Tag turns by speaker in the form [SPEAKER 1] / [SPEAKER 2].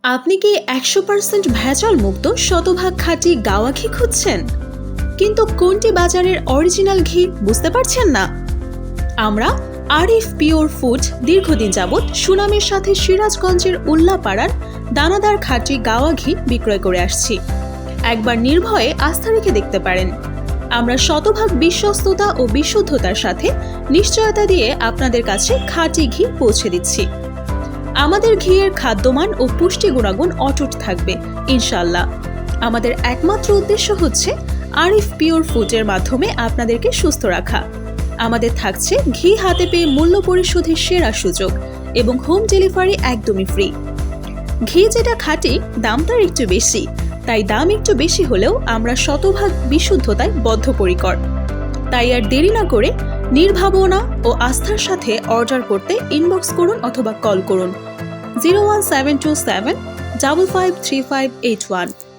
[SPEAKER 1] আপনি কি 100% ভেজাল মুক্ত শতভাগ খাঁটি গাওয়া ঘি খুঁজছেন, কিন্তু কোনটি বাজারের অরিজিনাল ঘি বুঝতে পারছেন না? আমরা আরিফ পিওর ফুড দীর্ঘদিন যাবৎ সুনামের সাথে সিরাজগঞ্জের উল্লাপাড়ার দানাদার খাঁটি গাওয়া ঘি বিক্রয় করে আসছি। একবার নির্ভয়ে আস্থা রেখে দেখতে পারেন। আমরা শতভাগ বিশ্বস্ততা ও বিশুদ্ধতার সাথে নিশ্চয়তা দিয়ে আপনাদের কাছে খাঁটি ঘি পৌঁছে দিচ্ছি। আমাদের ঘিয়ের খাদ্যমান ও পুষ্টি গুণাগুণ অটুট থাকবে ইনশাল্লাহ। আমাদের একমাত্র উদ্দেশ্য হচ্ছে আরিফ পিওর ফুডের মাধ্যমে আপনাদেরকে সুস্থ রাখা। আমাদের থাকছে ঘি হাতে পেয়ে মূল্য পরিশোধের সেরা সুযোগ এবং হোম ডেলিভারি একদমই ফ্রি। ঘি যেটা খাঁটি, দাম তার একটু বেশি, তাই দাম একটু বেশি হলেও আমরা শতভাগ বিশুদ্ধতায় বদ্ধপরিকর। তাই আর দেরি না করে নির্ভাবনা ও আস্থার সাথে অর্ডার করতে ইনবক্স করুন অথবা কল করুন 01727 553581।